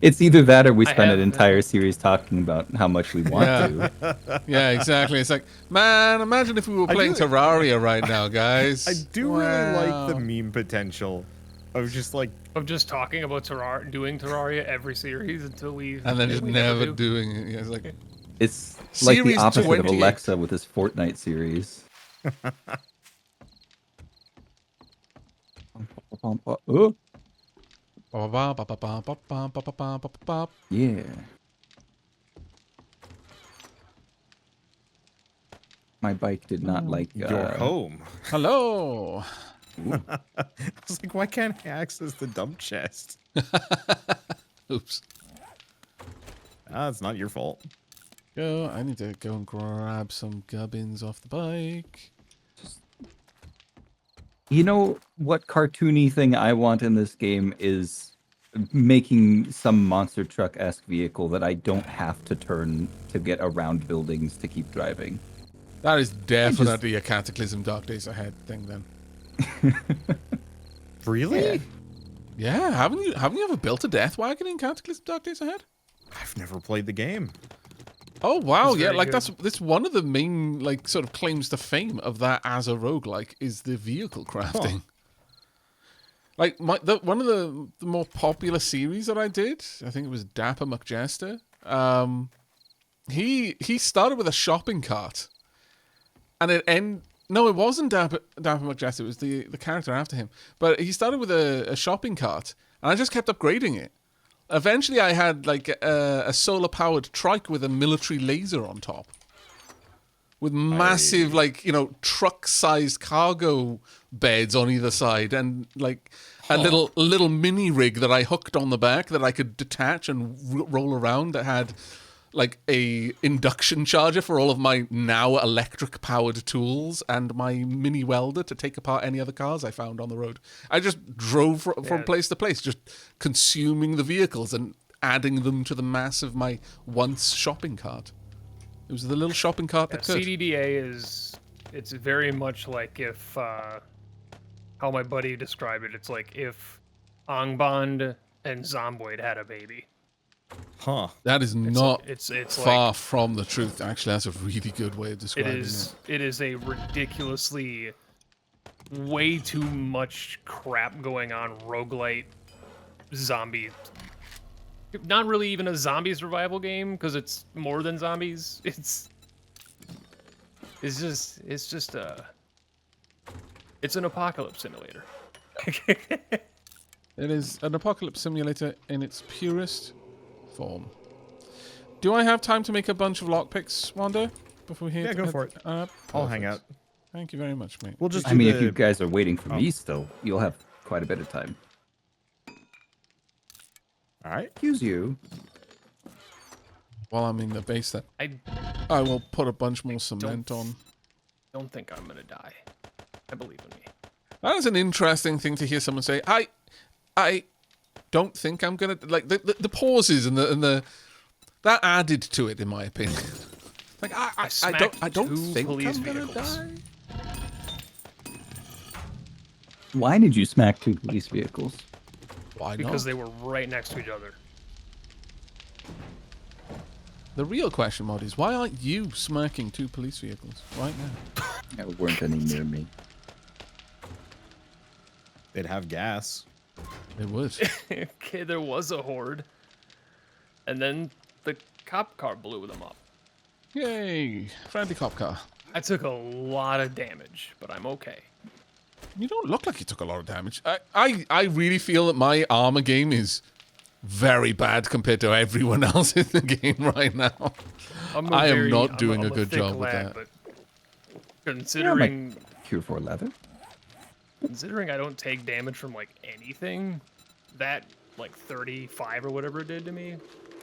It's either that or we I spend an have- entire series talking about how much we want to. Yeah, exactly. It's like, man, imagine if we were I playing do- Terraria right now, guys. I do really like the Wow. meme potential of just like, of just talking about doing Terraria every series until we And then just we never do. doing it. Yeah, it's like, It's like the Series opposite 28. of Alexa with this Fortnite series. Oh, ba-ba-ba-ba-ba-ba-ba-ba-ba-ba. yeah. My bike did not like you're home. Hello. I was like, why can't I access the dump chest? Oops. Ah, it's not your fault. Go. I need to go and grab some gubbins off the bike. You know what cartoony thing I want in this game is making some monster truck-esque vehicle that I don't have to turn to get around buildings to keep driving. That is definitely a Cataclysm Dark Days Ahead thing, then. Really? Yeah, haven't you ever built a death wagon in Cataclysm Dark Days Ahead? I've never played the game. Oh wow, It's yeah, very like good. that's one of the main like sort of claims to fame of that as a roguelike is the vehicle crafting. Like one of the more popular series that I did, I think it was Dapper McJester. He started with a shopping cart, and no, it wasn't Dapper McJester. It was the character after him. But he started with a shopping cart, and I just kept upgrading it. Eventually, I had like a solar-powered trike with a military laser on top, with massive truck-sized cargo beds on either side, and like a little mini rig that I hooked on the back that I could detach and roll around. That had like a induction charger for all of my now electric-powered tools and my mini welder to take apart any other cars I found on the road. I just drove from place to place, just consuming the vehicles, and adding them to the mass of my once shopping cart. It was the little shopping cart that could. CDDA it's very much like if, how my buddy described it, it's like if Angband and Zomboid had a baby. Huh. That is not It's far like, from the truth. Actually, that's a really good way of describing it is a ridiculously way too much crap going on roguelite zombie. Not really even a zombie survival game because it's more than zombies. It's an apocalypse simulator. It is an apocalypse simulator in its purest form. Do I have time to make a bunch of lockpicks, Wanda? Before we hit? Yeah, go for it. I'll hang out. Thank you very much, mate. We'll just. I mean, if you guys are waiting for me still, you'll have quite a bit of time. All right. Excuse you. While I'm in the base, then I I will put a bunch more cement on. don't think I'm gonna die. I believe in me. That is an interesting thing to hear someone say. I don't think I'm gonna like the pauses and the that added to it, in my opinion. Like I don't two think police I'm gonna vehicles. die. Why did you smack 2 police vehicles? Why Because not? they were right next to each other. The real question, Mod, is why aren't you smirking 2 police vehicles right now? There weren't any near me. They'd have gas. It would. Okay, there was a horde. And then the cop car blew them up. Yay! Friendly cop car. I took a lot of damage, but I'm okay. You don't look like you took a lot of damage. I really feel that my armor game is very bad compared to everyone else in the game right now. I am not doing a good thick job with lad, that. But Yeah, considering my Cure 4 leather. considering I don't take damage from like anything, that like 35 or whatever it did to me,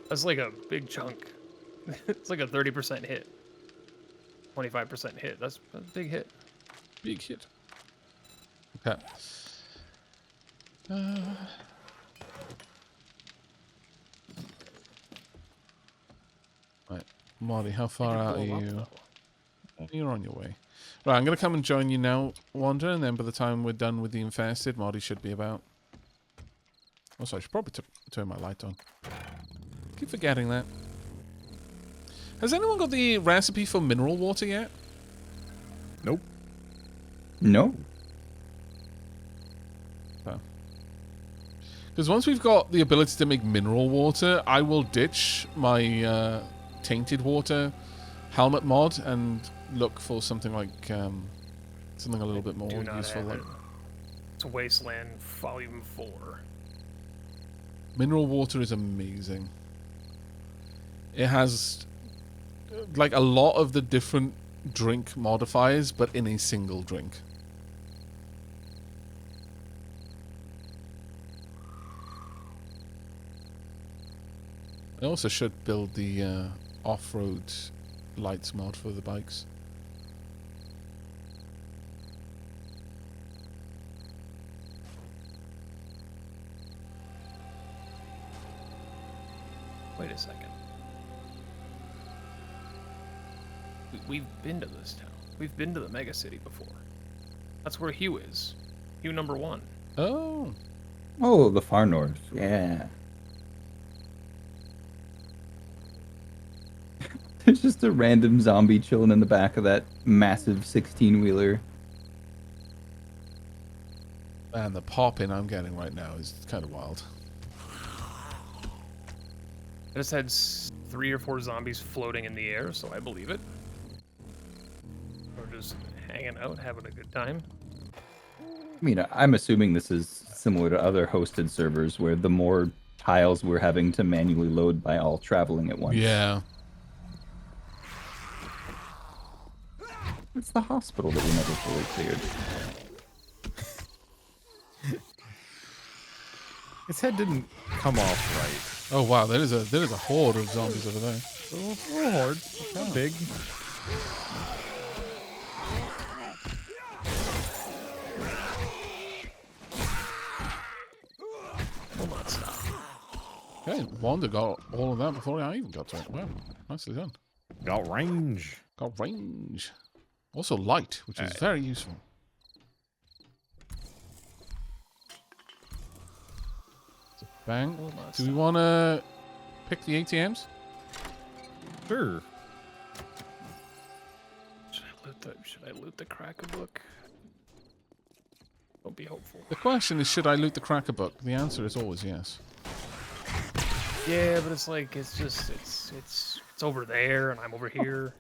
that's like a big chunk. It's like a 30% hit. 25% hit. That's a big hit. Big hit. Okay. Right. Marty, how far out are Blow up, you? though. You're on your way. Right, I'm going to come and join you now, Wanda, and then by the time we're done with the infested, Marty should be about. Also, I should probably turn my light on. Keep forgetting that. Has anyone got the recipe for mineral water yet? Nope. No. Because once we've got the ability to make mineral water, I will ditch my tainted water helmet mod and look for something like something a little bit more Do not useful. have Like it. It's Wasteland Volume 4. mineral water is amazing. It has like a lot of the different drink modifiers, but in a single drink. I also should build the off-road lights mod for the bikes. Wait a second. We've been to this town. We've been to the mega city before. That's where Hugh is. Hugh number 1. Oh, Oh, the far north. Yeah. There's just a random zombie chilling in the back of that massive 16-wheeler. and the pop-in I'm getting right now is kind of wild. I just had 3 or 4 zombies floating in the air, so I believe it. Or just hanging out, having a good time. I mean, I'm assuming this is similar to other hosted servers where the more tiles we're having to manually load by all traveling at once. Yeah. It's the hospital that we never fully cleared. His head didn't come off right. Oh wow, there is a horde of zombies over there. Little horde. Not big. Will not stop. Okay, Wanda got all of that before I even got to it. Wow, nicely done. Got range. Got range. Also light, which is very useful. Bang. Do we want to pick the ATMs? Sure. Should I loot the cracker book? Don't be hopeful. The question is, should I loot the cracker book? The answer is always yes. Yeah, but it's like it's over there and I'm over here.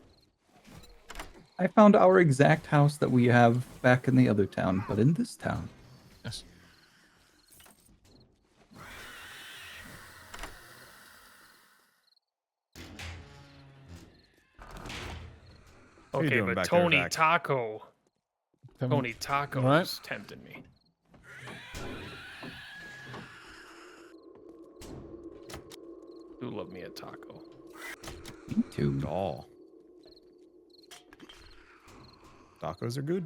I found our exact house that we have back in the other town, but in this town. Yes. How you Okay, doing but back there, Tony Vac? Taco. Tony Taco Right. is tempting me. Do love me a taco. Me too. Oh. Tacos are good.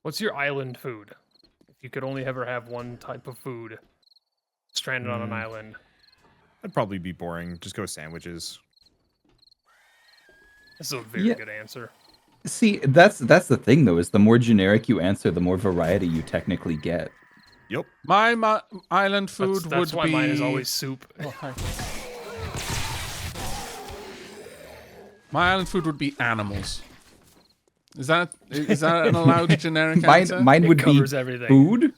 What's your island food? If you could only ever have one type of food, stranded on an island. That'd probably be boring. Just go sandwiches. That's a very Yeah. good answer. See, that's the thing though, is the more generic you answer, the more variety you technically get. Yep. My island food That's would why be... mine is always soup. Oh, hi. My island food would be animals. Is that an allowed generic answer? Mine It would be covers everything. food.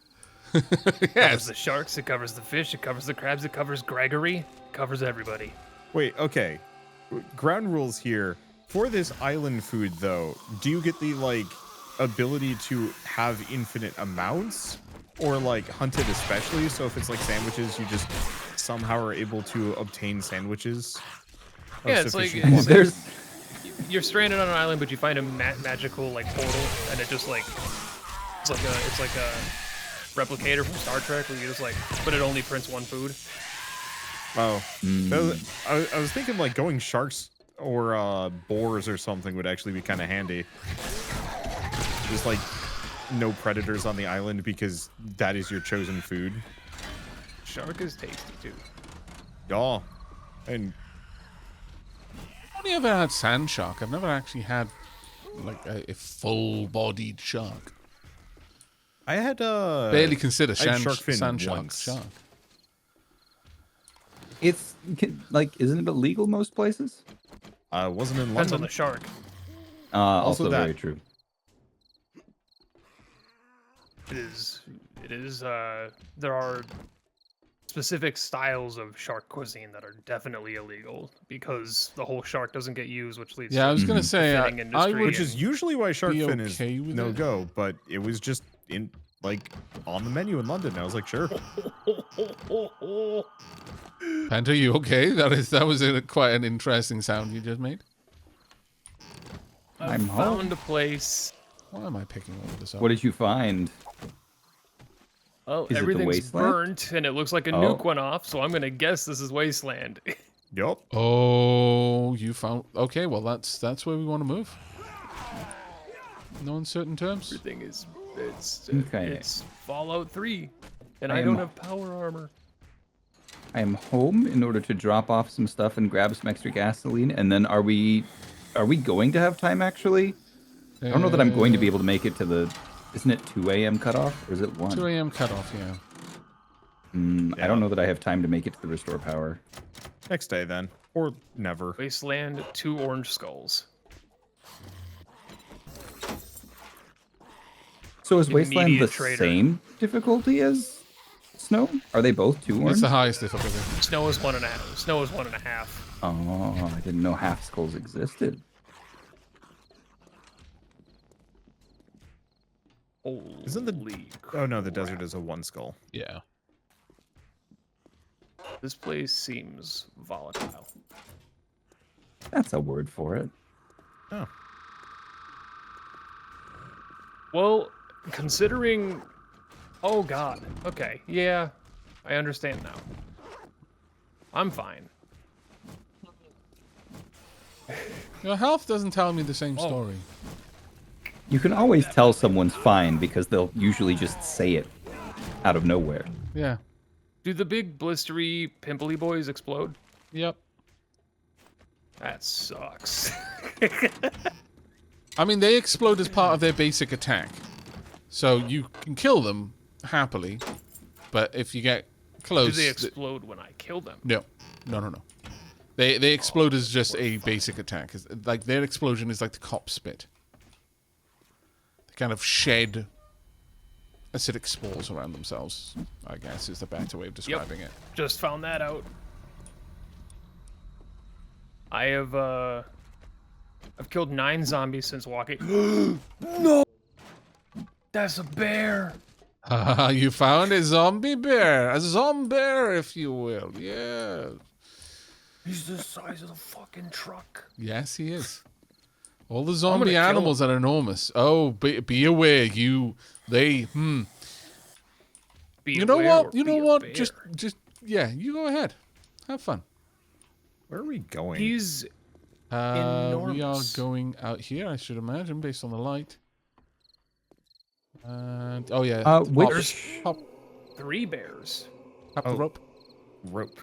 It covers Yes. the sharks, it covers the fish, it covers the crabs, it covers Gregory, it covers everybody. Wait, okay. Ground rules here. For this island food, though, do you get the, like, ability to have infinite amounts? Or, like, hunt it especially? So if it's like sandwiches, you just somehow are able to obtain sandwiches? of Yeah, it's like- sufficient quantity? There's You're stranded on an island, but you find a magical like portal, and it just like it's like a replicator from Star Trek, where you just like, but it only prints one food. Oh. I was thinking, like, going sharks or boars or something would actually be kind of handy. Just, like, no predators on the island because that is your chosen food. Shark is tasty too. Yeah. And I've only ever had sand shark. I've never actually had like a full-bodied shark. I had Barely consider I had sand, shark fin sand shark once. shark. it's like, isn't it illegal most places? wasn't in Depends on London. the shark. Also that. very true. It is. There are specific styles of shark cuisine that are definitely illegal because the whole shark doesn't get used, which leads Yeah, I to was gonna say I fitting industry would. Which is usually why shark be fin okay is with no it. go, but it was just in, like, on the menu in London. I was like, sure. Panta, you okay? That was quite an interesting sound you just made. I I'm found home. a place. Why am I picking all of this up? What did you find? Oh, Is it the everything's Wasteland? burnt, and it looks like a Oh. nuke went off. So I'm gonna guess this is Wasteland. Yup. Oh, you found. Okay, well that's where we want to move. No uncertain terms. Everything is Okay. it's Fallout 3, and I I don't am- have power armor. I am home in order to drop off some stuff and grab some extra gasoline, and then are we going to have time actually? I don't know that I'm going to be able to make it to the. Isn't it 2 a.m. cutoff or is it 1? 2 a.m. cutoff. Yeah. I don't know that I have time to make it to the restore power. Next day, then. Or never. Wasteland, 2 orange skulls. So is Wasteland the Immediate traitor. same difficulty as Snow? Are they both 2 orange? It's the highest difficulty. Snow is 1.5. Snow is 1.5. Oh, I didn't know half skulls existed. Isn't the- Holy Oh, no, the crap. desert is a 1 skull. Yeah. This place seems volatile. That's a word for it. Oh. Well, considering... Oh, God. Okay, yeah. I understand now. I'm fine. Your health doesn't tell me the same Oh. story. You can always tell someone's fine because they'll usually just say it out of nowhere. Yeah. Do the big blistery pimply boys explode? Yep. That sucks. I mean, they explode as part of their basic attack. So you can kill them happily, but if you get close... Do they explode when I kill them? No. No. They explode as just a basic attack. Like, their explosion is like the cop spit. They kind of shed acidic spores around themselves, I guess, is the better way of describing it. Just found that out. I've killed 9 zombies since walking. No! That's a bear! You found a zombie bear. A zombear, if you will. Yeah. He's the size of the fucking truck. Yes, he is. All the zombie kill animals are enormous. Oh, be aware. You know what? You know what? Just, yeah, you go ahead. Have fun. Where are we going? He's We are enormous. going out here, I should imagine, based on the light. And oh yeah, pop 3 bears. the rope. Rope.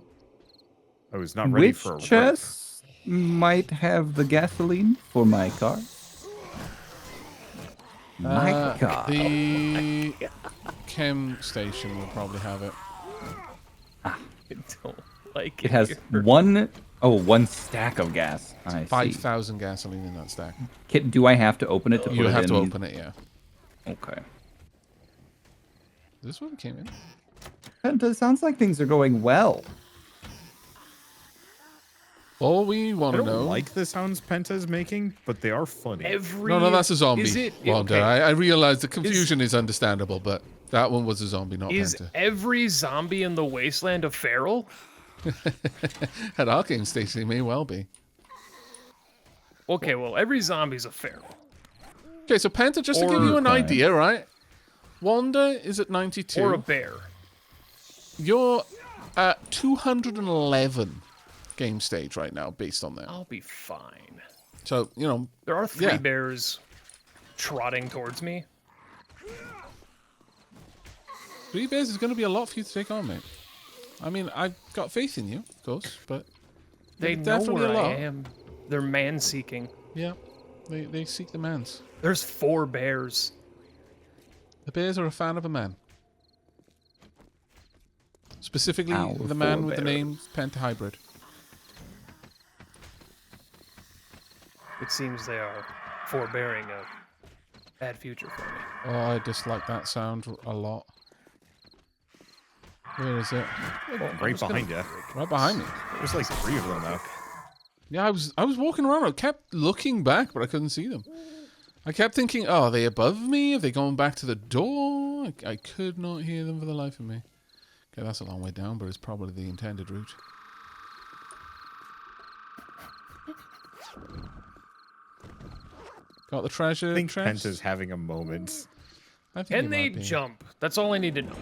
I was not ready Which for a rope. chest might have the gasoline for my car? My God. The chem station will probably have it. I don't like it. It has here. one stack of gas. I see. 5,000 gasoline in that stack. Do I have to open it to put You it have in? to open it, yeah. Okay. This one came in. It sounds like things are going well. All we I want to don't know. like the sounds Penta's making, but they are funny. No, that's a zombie. Is it Wanda. okay. I realize the confusion is understandable, but that one was a zombie, not Is Penta. every zombie in the Wasteland a feral? At our game station, it may well be. Okay, well, every zombie's a feral. Okay, so Penta, just to give you an idea, right? Wanda is at 92. Or a bear. You're at 211 game stage right now, based on that. I'll be fine. So, you know, There are 3 Yeah. bears trotting towards me. 3 bears is going to be a lot for you to take on, mate. I mean, I've got faith in you, of course, but They know definitely where a I lot. am. They're man-seeking. Yeah, they seek the mans. There's 4 bears. The bears are a fan of a man. Specifically, Our the man four with the bears. name Pentahybrid. It seems they are forbearing a bad future for me. Oh, I dislike that sound a lot. Where is it? Right behind you. Right behind me. There's like 3 of them now. Yeah, I was walking around. I kept looking back, but I couldn't see them. I kept thinking, oh, are they above me? Are they going back to the door? I could not hear them for the life of me. Okay, that's a long way down, but it's probably the intended route. Got the treasure I think chest? Penta's having a moment. I think Can it they might be. jump? That's all I need to know.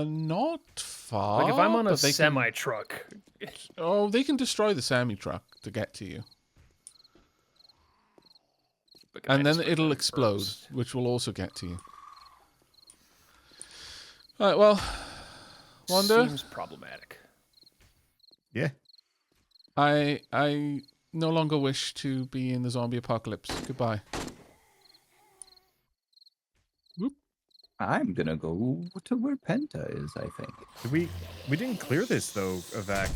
Not far. Like if I'm on a but they can- semi truck, Oh, they can destroy the semi-truck to get to you. And then it'll explode, which will also get to you. Alright, well, Wanda, Seems problematic. Yeah. I no longer wish to be in the zombie apocalypse. Goodbye. Whoop. I'm gonna go to where Penta is, I think. We didn't clear this though, Aavak.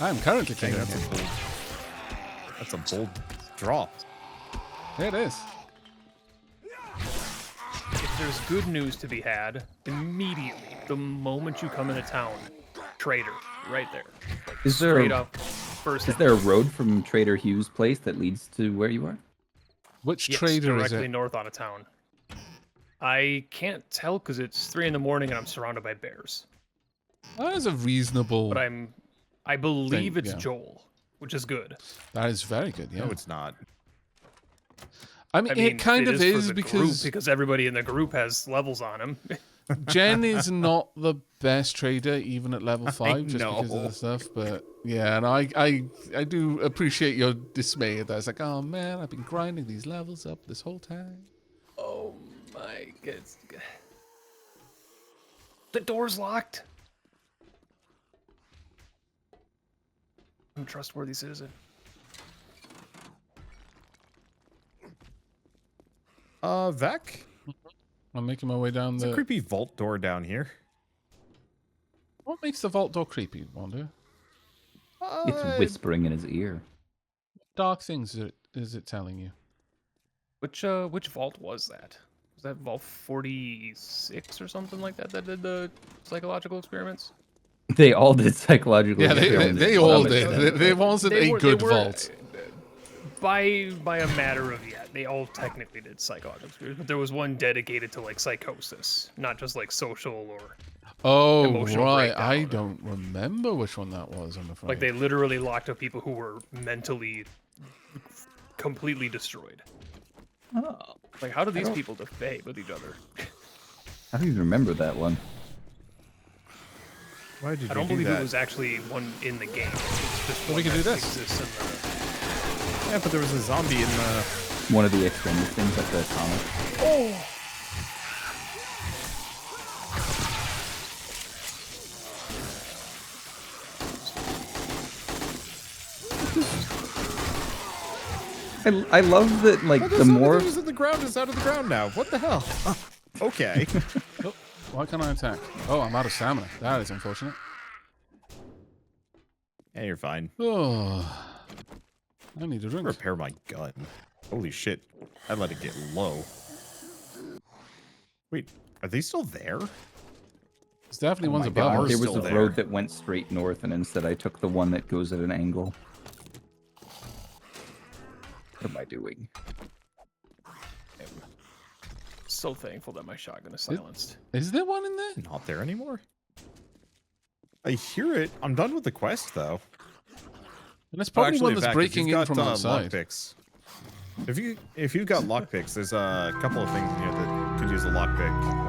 I'm currently Dang, clearing that's it. a bold drop. There it is. If there's good news to be had, immediately, the moment you come into town, trader, right there. Like, Is there straight a- up, first Is there a road from Trader Hugh's place that leads to where you are? Which Yes, trader is directly it? north out of town. I can't tell because it's 3 in the morning and I'm surrounded by bears. That is a reasonable... But I believe it's yeah. Joel, which is good. That is very good, yeah. No, it's not. I mean, it kind of for is the group, because because everybody in the group has levels on him. Jen is not the best trader, even at level 5, just because of know. the stuff. But yeah, and I do appreciate your dismay at that. It's like, oh man, I've been grinding these levels up this whole time. My God. The door's locked. I'm a trustworthy citizen. Vec? I'm making my way down There's a the. creepy vault door down here. What makes the vault door creepy, Wonder? It's whispering in his ear. Dark things is it telling you? Which vault was that? Was that vault 46 or something like that that did the psychological experiments? They all did psychological. Yeah, they experiments. all Some did. extent. There wasn't a good vault. By a matter of they all technically did psychological experiments, but there was one dedicated to like psychosis, not just like social or Oh, emotional right. I breakdown. don't remember which one that was, I'm afraid. Like they literally locked up people who were mentally completely destroyed. Oh, Like how do these people debate with each other? I don't even remember that one. Why did you I don't do believe that? it was actually one in the game. It's just Well, we one can do that this. exists in the... Yeah, but there was a zombie in the... One of the extended things at the comic. I love that, like, the more... That was in the ground is out of the ground now. What the hell? Okay. Oh, why can't I attack? Oh, I'm out of stamina. That is unfortunate. Yeah, you're fine. Oh, I need a drink. Repair my gun. Holy shit. I let it get low. Wait, are they still there? There's definitely Oh ones my above God. us. There was still a there. road that went straight north, and instead I took the one that goes at an angle. What am I doing? So thankful that my shotgun is silenced. Is there one in there? Not there anymore. I hear it. I'm done with the quest though. And it's probably one that's Vec, if breaking you've in got, from outside. lockpicks. If you've got lockpicks, there's a couple of things in here that could use a lockpick.